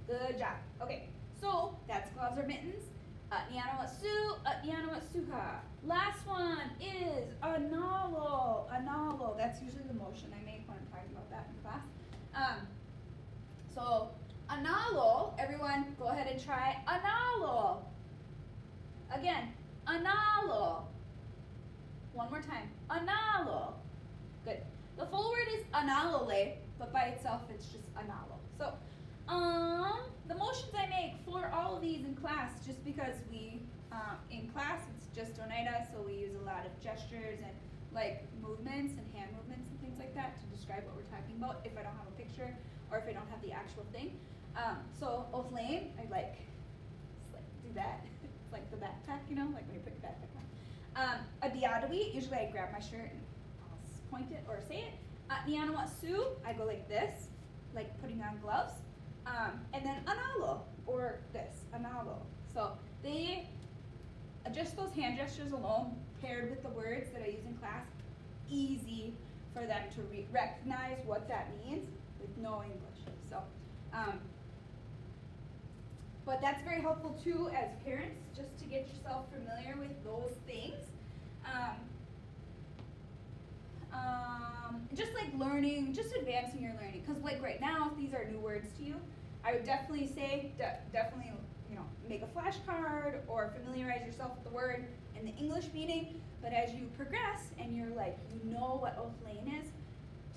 Good job. Okay, so that's gloves or mittens. Atnianawatsu, Atnianawatsuha. Last one is analo. Analo. That's usually the motion I make when I'm talking about that in class. So analo, everyone go ahead and try analo. Again, analo. One more time. Analo. Good. The full word is analole, but by itself it's just analo. So the motions I make for all of these in class, just because we, in class it's just Oneida, so we use a lot of gestures and like movements and hand movements and things like that to describe what we're talking about if I don't have a picture or if I don't have the actual thing. So Othlane, I like do that. It's like the backpack, you know, like when you put your backpack on. Adiadawi, usually I grab my shirt and I'll point it or say it. Atnianawatsu, I go like this, like putting on gloves. And then analo, or this, analo. So they, just those hand gestures alone, paired with the words that I use in class, easy for them to recognize what that means with no English. So, but that's very helpful too as parents, just to get yourself familiar with those things. Just like learning, just advancing your learning. Because like right now, if these are new words to you, I would definitely say, definitely, you know, make a flashcard or familiarize yourself with the word and the English meaning. But as you progress and you're like, you know what Othlane is,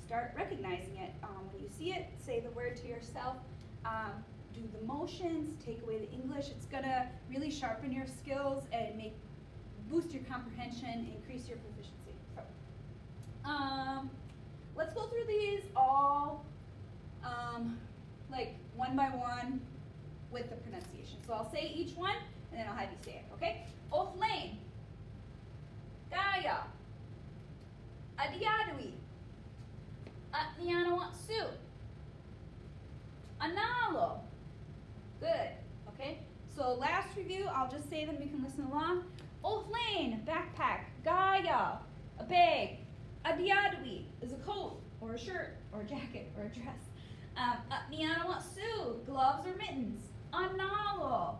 start recognizing it when you see see it, say the word to yourself, do the motions, take away the English. It's gonna really sharpen your skills and boost your comprehension, increase your proficiency. So, let's go through these all like one by one with the pronunciation. So I'll say each one, and then I'll have you say it, okay? Offlane, Gaia, Adiadui, adriana, analo. Good, okay? So last review, I'll just say them, you can listen along. Offlane, backpack, Gaia, a bag, Adiadui is a coat, or a shirt, or a jacket, or a dress. Adriana, gloves or mittens. Analo,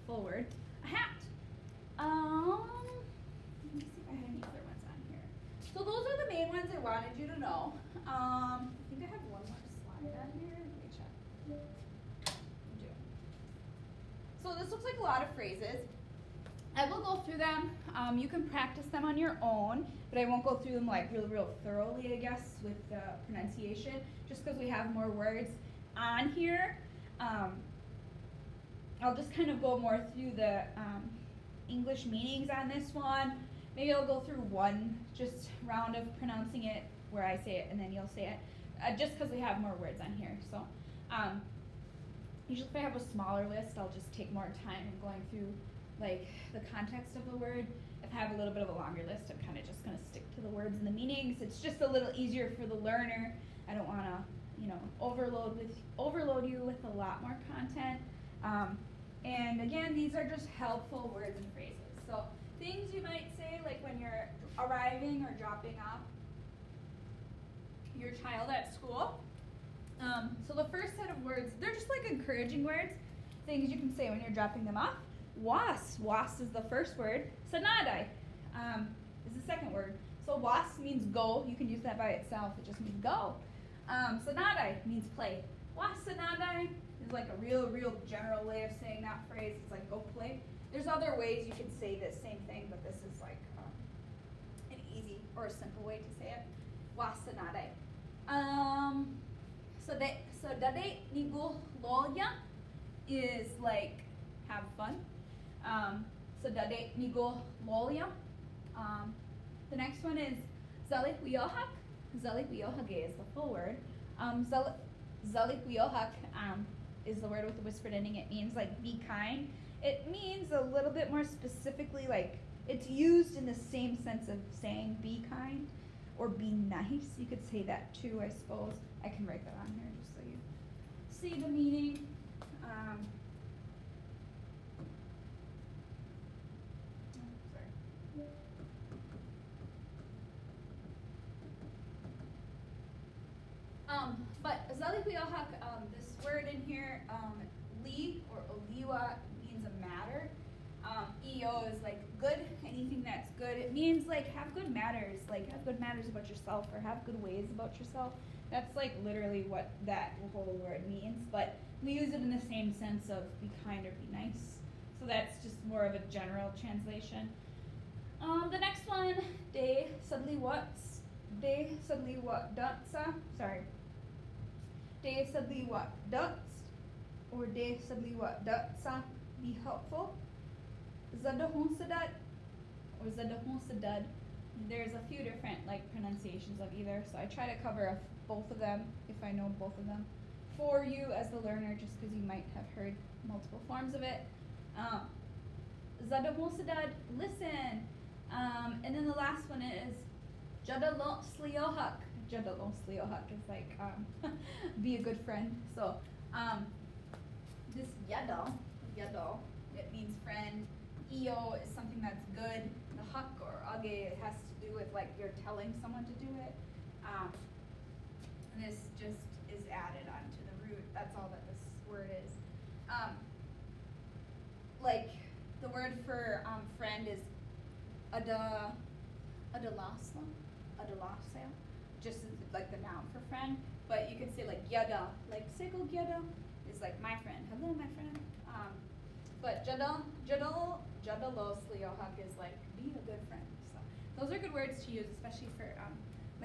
full word, a hat. Let me see if I had any other ones on here. So those are the main ones I wanted you to know. I think I have one more slide on here. Let me check. I do. So this looks like a lot of phrases. I will go through them. You can practice them on your own, but I won't go through them like real thoroughly, I guess, with the pronunciation, just because we have more words on here. I'll just kind of go more through the English meanings on this one. Maybe I'll go through one just round of pronouncing it where I say it and then you'll say it, just because we have more words on here. So usually if I have a smaller list, I'll just take more time in going through like the context of the word. If I have a little bit of a longer list, I'm kind of just going to stick to the words and the meanings. It's just a little easier for the learner. I don't want to, you know, overload you with a lot more content. And again, these are just helpful words and phrases. So things you might say like when you're arriving or dropping off your child at school. So the first set of words, they're just like encouraging words, things you can say when you're dropping them off. Was is the first word. Sanadai is the second word. So was means go. You can use that by itself. It just means go. Sanadai means play. Was sanadai is like a real general way of saying that phrase. It's like go play. There's other ways you can say the same thing, but this is like an easy or a simple way to say it. Was sanadai. So dade nigo loya is like have fun. So dade nigo loya. The next one is zalik wiohak. Zalik wiohak is the full word. Zalik wiohak is the word with the whispered ending. It means like be kind. It means a little bit more specifically like it's used in the same sense of saying be kind or be nice. You could say that too, I suppose. I can write that on here just so you see the meaning. But zalikuyohak, this word in here, li or oliwa means a matter. EO is like good, anything that's good. It means like have good manners, like have good manners about yourself or have good ways about yourself. That's like literally what that whole word means, but we use it in the same sense of be kind or be nice. So that's just more of a general translation. The next one, de suddenly what's, de suddenly what dutsa, sorry. De suddenly what duts, or de suddenly what dutsa, be helpful. Zadahunsadad or Zadahunsadad. There's a few different like pronunciations of either, so I try to cover both of them if I know both of them for you as the learner, just because you might have heard multiple forms of it. Zadahunsadad, listen. And then the last one is Jadalon Sliohak. Jadalon Sliohak is like be a good friend. So this yadal, it means friend. Eo is something that's good. The hak or age, it has to do with like you're telling someone to do it. And this just is added onto the root. That's all that this word is. Like the word for friend is adalasla, just like the noun for friend. But you could say like yada, like sego yada is like my friend. Hello, my friend. But jadalo sliohak is like be a good friend. So those are good words to use, especially for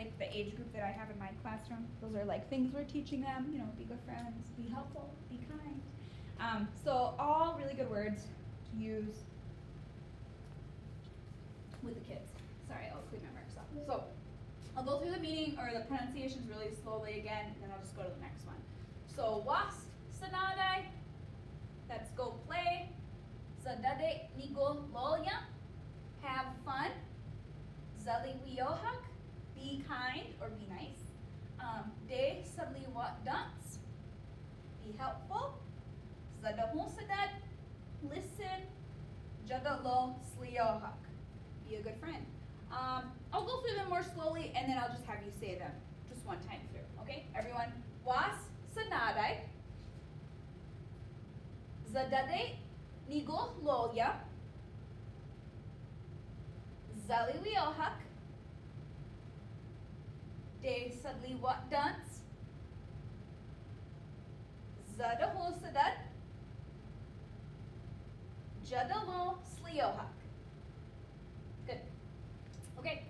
like the age group that I have in my classroom. Those are like things we're teaching them, you know, be good friends, be helpful, be kind. So all really good words to use with the kids. Sorry, I'll clean my marks up. So I'll go through the meaning or the pronunciations really slowly again, and then I'll just go to the next one. So was sanadai, that's go play. Sadade nigo lolya, have fun. Zali wiohak, be kind or be nice. De sadli wat dance, be helpful. Zadahusadad, listen. Jadalo sliohak, be a good friend. I'll go through them more slowly, and then I'll just have you say them just one time through, okay? Everyone, was sanadai. Zadade nigo lolya. Zali wiohak. De sadli wat dance. Zadaho sadad. Jadalo sliohak. Good. Okay.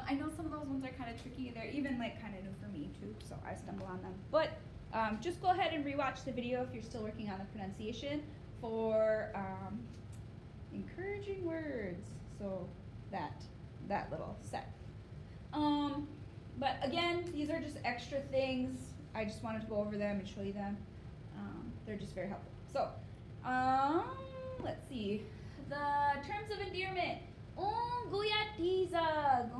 I know some of those ones are kind of tricky. They're even like kind of new for me too, so I stumble on them. But just go ahead and rewatch the video if you're still working on the pronunciation for encouraging words. So that little set. But again, these are just extra things. I just wanted to go over them and show you them. They're just very helpful. So let's see. The terms of endearment. Unguyat dizag,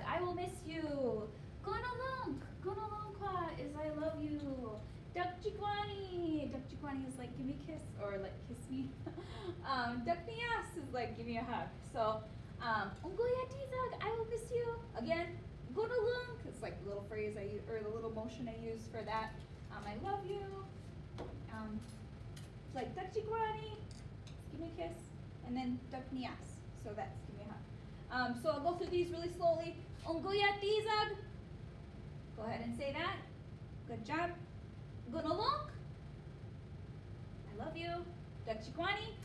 I will miss you. Gunalunk is I love you. Dakjikwani is like give me a kiss or like kiss me. Daknias is like give me a hug. So unguyat dizag, I will miss you. Again, gunalunk is like the little phrase I use, or the little motion I use for that. I love you. Like dakjikwani, give me a kiss, and then daknias. So that's give me a hug. So I'll go through these really slowly. Unguyat dizag. Go ahead and say that. Good job. Gunalunk. I love you. Dakjikwani.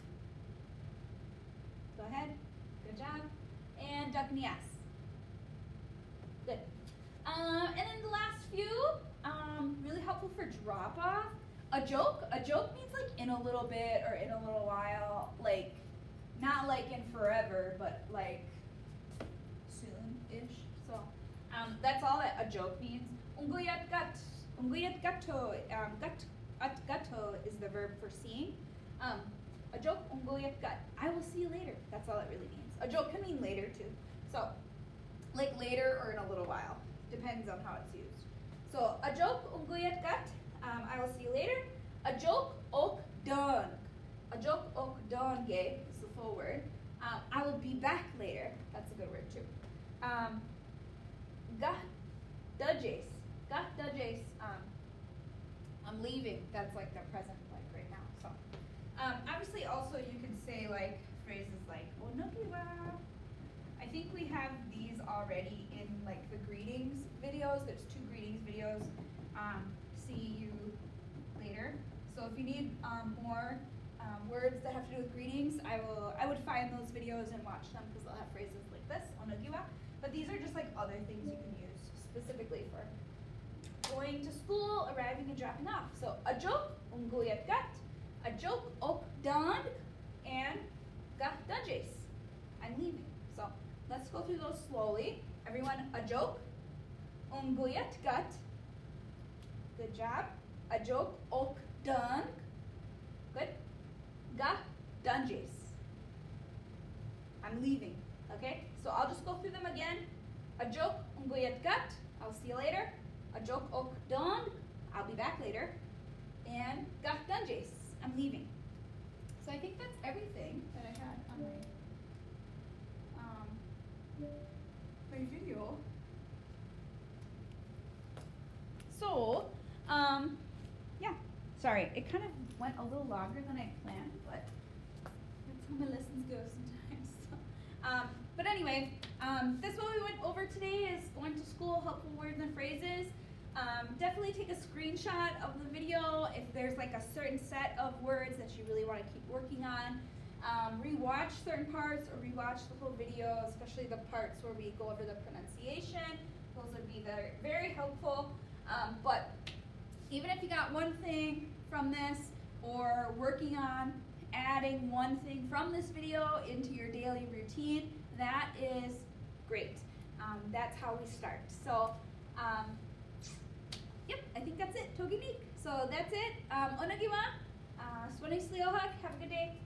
Go ahead. Good job. And daknias. Good. And then the last few, really helpful for drop off. A joke means like in a little bit or in a little while, like not like in forever, but like soon-ish. So that's all that a joke means. Unguyat gato, gato is the verb for seeing. A joke, unguyat gat, I will see you later. That's all it really means. A joke can mean later too. So like later or in a little while, depends on how it's used. So a joke, unguyat gat, I will see you later. A joke, ok dong. A joke, ok donge is the full word. I will be back later. That's a good word too. Gah dujes. Gah dujes. I'm leaving. That's like the present, like right now. So obviously also you could say like phrases like onogiwa. I think we have these already in like the greetings videos. There's 2 greetings videos. See you later. So if you need more words that have to do with greetings, I would find those videos and watch them because they'll have phrases like this, onogiwa. But these are just like other things you can use specifically for going to school, arriving, and dropping off. So a joke, unguyat gat, a joke, ok dong, and gah dujes. I'm leaving. So let's go through those slowly. Everyone, a joke, unguyat gat. Good job. A joke, ok dong. Good. Gah dujes. I'm leaving. Okay? So I'll just go through them again. A joke, unguyat gat. I'll see you later. A joke, ok dong. I'll be back later. And gah dujes. I'm leaving. So I think that's everything that I had on my video. So, yeah. Sorry, it kind of went a little longer than I planned, but that's how my lessons go sometimes. So, but anyway, this what we went over today is going to school, helpful words and phrases. Definitely take a screenshot of the video if there's like a certain set of words that you really want to keep working on. Rewatch certain parts or rewatch the whole video, especially the parts where we go over the pronunciation. articles would be very, very helpful. But even if you got one thing from this, or working on adding one thing from this video into your daily routine, that is great. That's how we start. So, yep, I think that's it. Toginik. So that's it. Onagiwa. Swanee Sleohag. Have a good day.